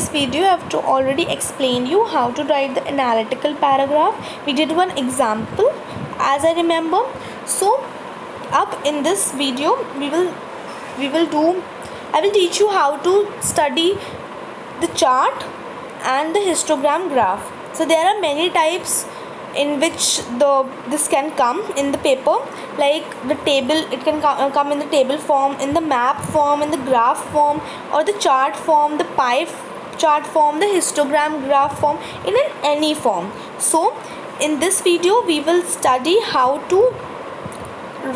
previous video I have already explained you how to write the analytical paragraph. We did one example as I remember. So up in this video I will teach you how to study the chart and the histogram graph. So there are many types in which this can come in the paper, like the table. It can come in the table form, in the map form, in the graph form, or the chart form, the pie chart form, the histogram graph form, in any form. So in this video we will study how to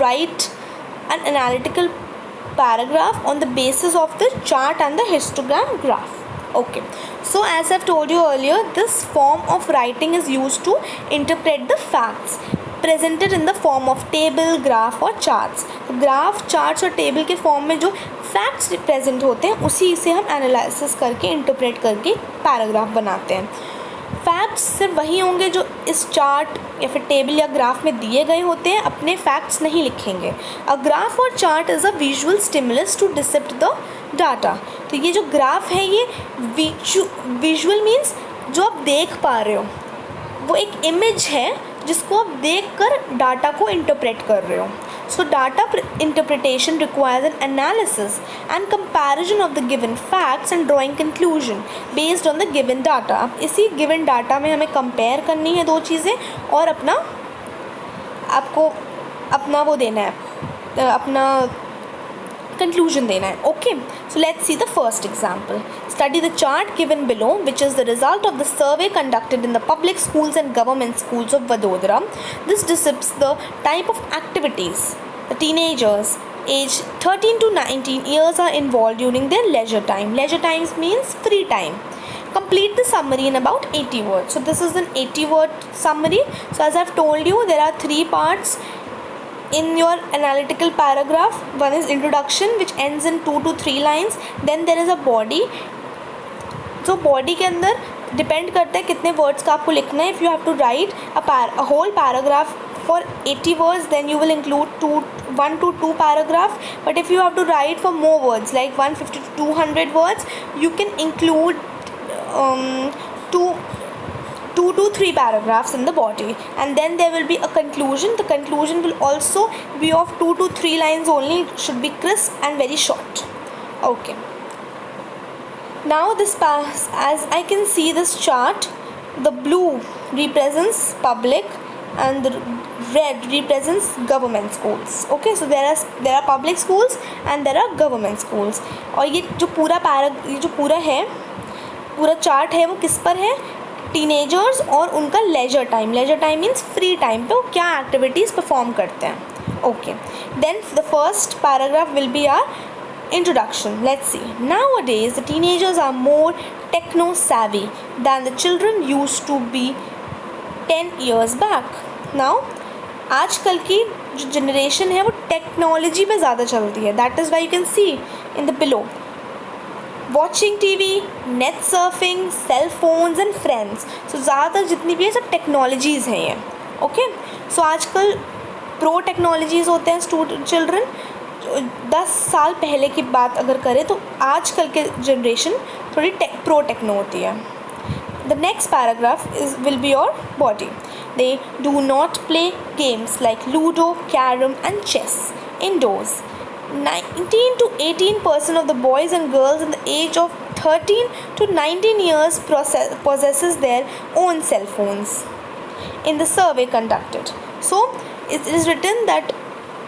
write an analytical paragraph on the basis of the chart and the histogram graph. Okay, so as I've told you earlier, this form of writing is used to interpret the facts presented in the form of table, graph और charts. Graph, charts और table के form में जो facts represent होते हैं उसी से हम एनालिसिस करके इंटरप्रेट करके पैराग्राफ बनाते हैं. फैक्ट्स सिर्फ वही होंगे जो इस चार्ट या फिर टेबल या ग्राफ में दिए गए होते हैं, अपने फैक्ट्स नहीं लिखेंगे. अ ग्राफ और chart is a visual stimulus to depict the data. तो ये जो ग्राफ है ये विजुअल मीन्स जो आप देख पा रहे हो, वो एक इमेज है जिसको आप देख कर डाटा को इंटरप्रेट कर रहे हो. So data interpretation requires an analysis and comparison of the given facts and drawing conclusion based on the given data. अब इसी given data में हमें compare करनी है दो चीज़ें और आपको अपना वो देना है, अपना conclusion देना है. Okay, so let's see the first example. Study the chart given below, which is the result of the survey conducted in the public schools and government schools of Vadodara. This depicts the type of activities the teenagers aged 13 to 19 years are involved during their leisure time. Leisure times means free time. Complete the summary in about 80 words. So this is an 80-word summary. So as I've told you, there are 3 parts in your analytical paragraph. One is introduction, which ends in 2 to 3 lines. Then there is a body. So body के अंदर depend करता है कितने words का आपको लिखना है. If you have to write a whole paragraph for 80 words, then you will include 1 to 2 paragraph. But if you have to write for more words, like 150 to 200 words, you can include 2 to 3 paragraphs in the body, and then there will be a conclusion. The conclusion will also be of 2 to 3 lines only. It should be crisp and very short. Okay, now this as I can see this chart, the blue represents public and the red represents government schools. Okay, so there are public schools and there are government schools. और ये जो पूरा chart है वो किस पर है? Teenagers और उनका leisure time. Leisure time means free time पे वो क्या एक्टिविटीज़ परफॉर्म करते हैं. Okay, then the first paragraph will be our introduction. Let's see. Nowadays the teenagers are more techno savvy than the children used to be 10 years back. Now आजकल की जो generation है वो टेक्नोलॉजी पे ज़्यादा चलती है. That is why you can see in the below watching TV, net surfing, cell phones and friends. So ज़्यादातर जितनी भी है सब टेक्नोलॉजीज़ हैं ये. ओके, सो आजकल प्रो टेक्नोलॉजीज़ होते हैं चिल्ड्रन. 10 साल पहले की बात अगर करें तो आजकल के जनरेशन थोड़ी प्रो टेक्नो होती है. The next paragraph will be your body. They do not play games like Ludo, Carom and chess indoors. 19 to 18% of the boys and girls in the age of 13 to 19 years possesses their own cell phones in the survey conducted. So it is written that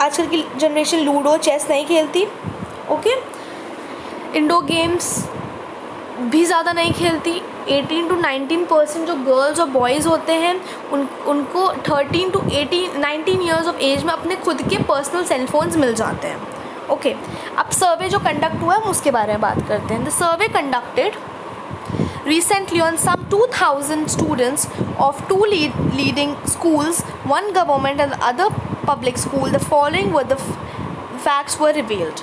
आजकल की generation ludo, chess नहीं खेलती. Okay, indoor games भी ज़्यादा नहीं खेलती. 18 to 19% जो girls और बॉयज़ होते हैं उनको 13 to 19 ईयर्स ऑफ एज में अपने खुद के पर्सनल सेलफोन्स मिल जाते हैं. ओके, अब सर्वे जो कंडक्ट हुआ है हम उसके बारे में बात करते हैं. The survey conducted recently on some 2000 students of 2 leading schools, one government and the other public school. The following were the facts were revealed.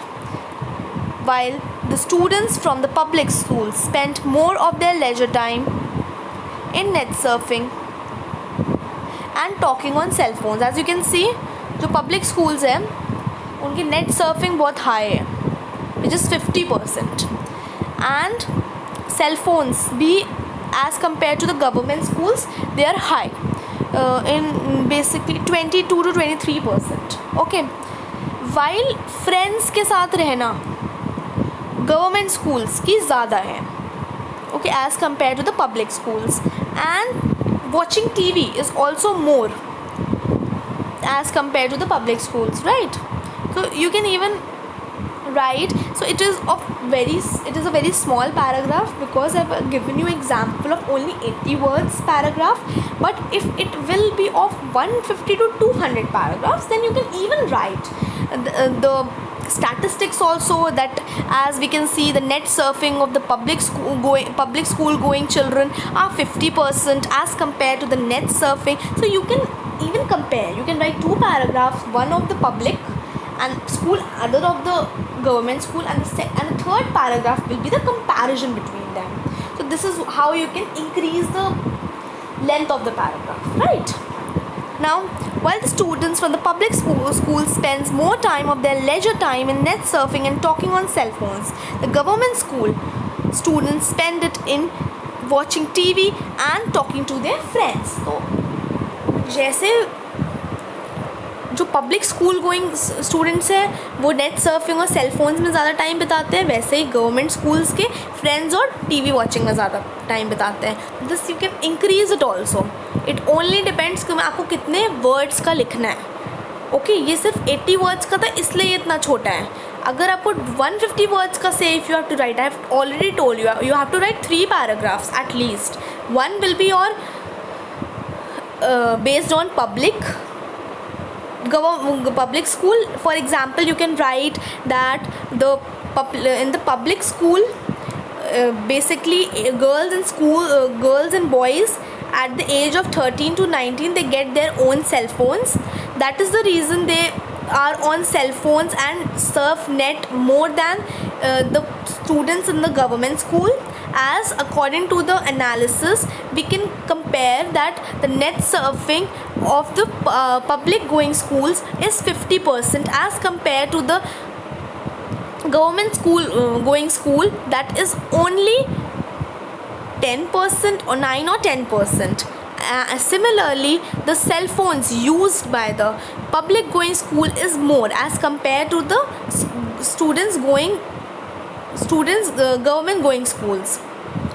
While the students from the public schools spent more of their leisure time in net surfing and talking on cell phones. As you can see, जो public schools हैं उनकी net surfing बहुत high है, which is 50%, and cell phones be as compared to the government schools, they are high, in basically 22 to 23%. Okay, while friends के साथ रहना government schools की ज़्यादा है, okay, as compared to the public schools. And watching TV is also more as compared to the public schools, right? So you can even write, so it is a very small paragraph, because I've given you example of only 80 words paragraph. But if it will be of 150 to 200 paragraphs, then you can even write the statistics also, that as we can see, the net surfing of the public school going children are 50% as compared to the net surfing. So you can even compare, you can write 2 paragraphs, one of the public and school, other of the government school, and the third paragraph will be the comparison between them. So this is how you can increase the length of the paragraph, right? Now, while the students from the public school spends more time of their leisure time in net surfing and talking on cell phones, the government school students spend it in watching TV and talking to their friends. So जैसे जो public school going students हैं वो net surfing और cell phones में ज़्यादा time बिताते हैं, वैसे ही गवर्नमेंट स्कूल्स के फ्रेंड्स और टीवी वॉचिंग में ज़्यादा टाइम बिताते हैं. This you can increase it also. It only depends कि आपको कितने वर्ड्स का लिखना है. ओके, ये सिर्फ 80 वर्ड्स का था इसलिए ये इतना छोटा है. अगर आपको 150 वर्ड्स का से if you have to write, I have already told you have to write 3 paragraphs at least. One will be your based on public school. For example, you can write that in the public school, basically girls and boys at the age of 13 to 19, they get their own cell phones. That is the reason they are on cell phones and surf net more than the students in the government school. As according to the analysis, we can compare that the net surfing of the public going schools is 50% as compared to the government school going school, that is only 10% or 9 or 10%. Similarly, the cell phones used by the public going school is more as compared to the government going schools.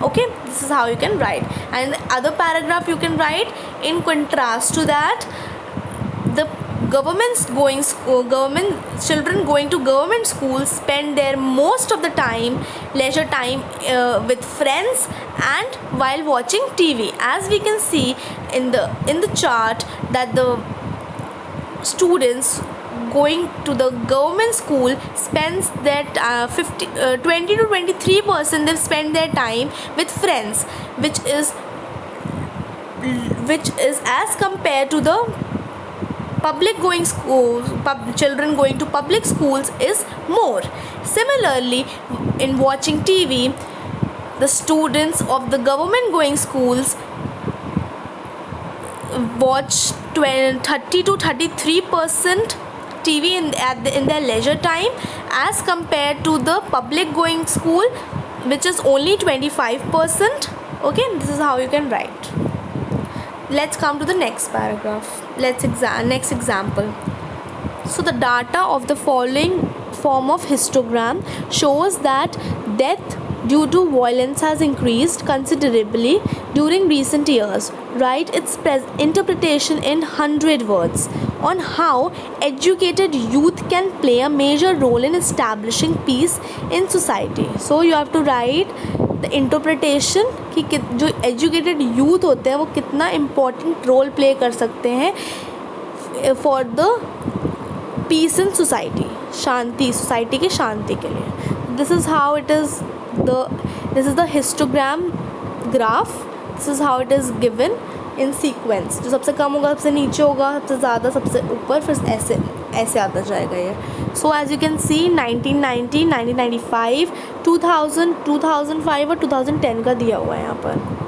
Okay, this is how you can write. And the other paragraph you can write in contrast to that, the government children going to government schools spend their most of the leisure time with friends and while watching TV. As we can see in the chart, that the students going to the government school spends that 20 to 23% they spend their time with friends, which is as compared to the public going schools. Children going to public schools is more. Similarly, in watching TV, the students of the government going schools watch 30 to 33% TV in their leisure time as compared to the public going school, which is only 25%. Okay, this is how you can write. Let's come to the next paragraph. Next example. So the data of the following form of histogram shows that death due to violence has increased considerably during recent years. Write its interpretation in 100 words on how educated youth can play a major role in establishing peace in society. So you have to write the interpretation कि जो educated youth होते हैं वो कितना important role play कर सकते हैं for the peace in society, Shanti, society के शांति के लिए. This is how it is. This is the histogram graph. This is how it is given in sequence. जो सबसे कम होगा सबसे नीचे होगा, सबसे ज़्यादा सबसे ऊपर, फिर ऐसे आता जाएगा ये. So as you can see 1990, 1995, 2000, 2005 और 2010 का दिया हुआ है यहाँ पर.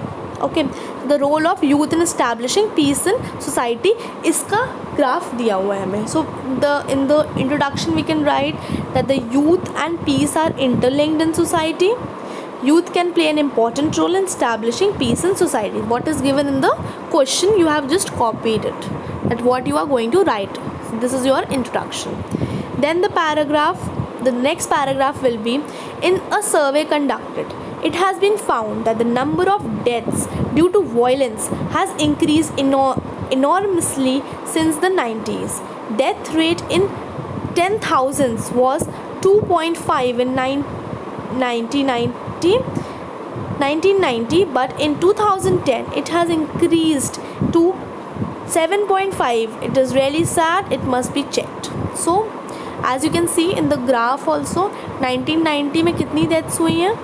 Okay, the role of youth in establishing peace in society, इसका ग्राफ दिया हुआ है हमें. So in the introduction we can write that the youth and peace are interlinked in society. youth can play an important role in establishing peace in society. What is given in the question, you have just copied it, that what you are going to write. So this is your introduction. Then the next paragraph will be, in a survey conducted, it has been found that the number of deaths due to violence has increased enormously since the 90s. Death rate in 10,000 was 2.5 in 1990, but in 2010 it has increased to 7.5. It is really sad, it must be checked. So as you can see in the graph also, 1990 में कितनी deaths हुई हैं?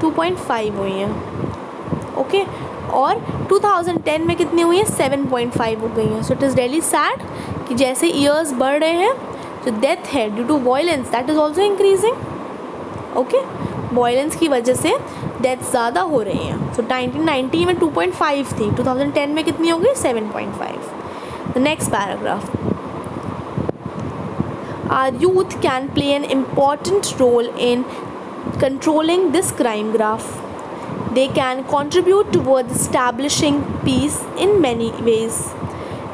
2.5 हुई हैं, okay, और 2010 में कितनी हुई है? 7.5 हो गई हैं. So it is really sad कि जैसे ईयर्स बढ़ रहे हैं, जो डेथ है due to violence, that is also increasing. Okay, violence की वजह से डेथ ज़्यादा हो रही हैं. सो 1990 में 2.5 थी, 2010 में कितनी हो गई? 7.5. The next paragraph, our youth can play an important role in controlling this crime graph. They can contribute towards establishing peace in many ways.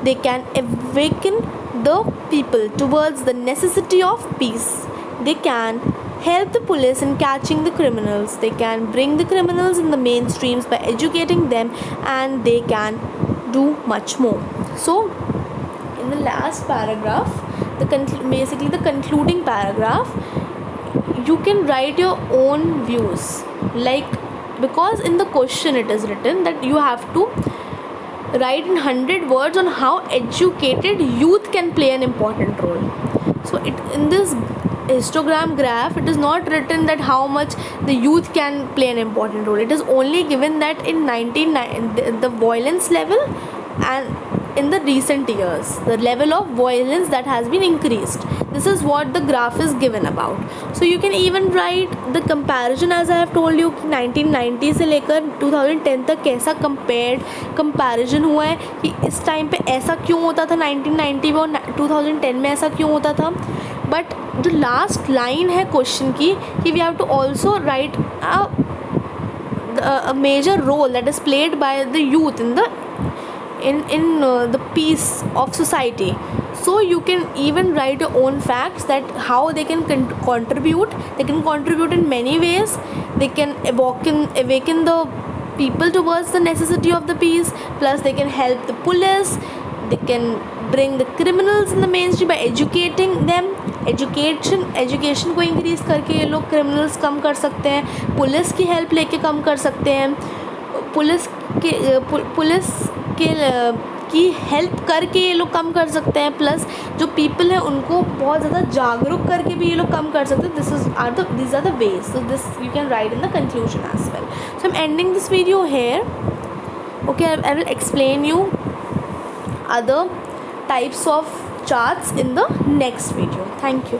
They can awaken the people towards the necessity of peace. They can help the police in catching the criminals. They can bring the criminals in the mainstreams by educating them, and they can do much more. So in the last paragraph, basically the concluding paragraph, you can write your own views, like, because in the question it is written that you have to write in 100 words on how educated youth can play an important role. So in this histogram graph, it is not written that how much the youth can play an important role. It is only given that in the violence level, and in the recent years the level of violence that has been increased. This is what the graph is given about. So you can even write the comparison, as I have told you, 1990 से लेकर 2010 तक कैसा comparison हुआ है, कि इस time पे ऐसा क्यों होता था 1990 में और 2010 में ऐसा क्यों होता था. बट जो लास्ट लाइन है क्वेश्चन की, कि we have to also write a major role that is played by the youth in the peace of society. So you can even write your own facts, that how they can contribute. They can contribute in many ways. They can awaken the people towards the necessity of the peace, plus they can help the police. They can bring the criminals in the mainstream by educating them. Education को increase करके ये लोग criminals कम कर सकते हैं. Police की help लेके कम कर सकते हैं. पुलिस की हेल्प करके ये लोग कम कर सकते हैं. प्लस जो पीपल है उनको बहुत ज़्यादा जागरूक करके भी ये लोग कम कर सकते हैं. these are the ways. So this you can write in the conclusion as well. So I'm ending this video here. Okay, I will explain you other types of charts in the next video. Thank you.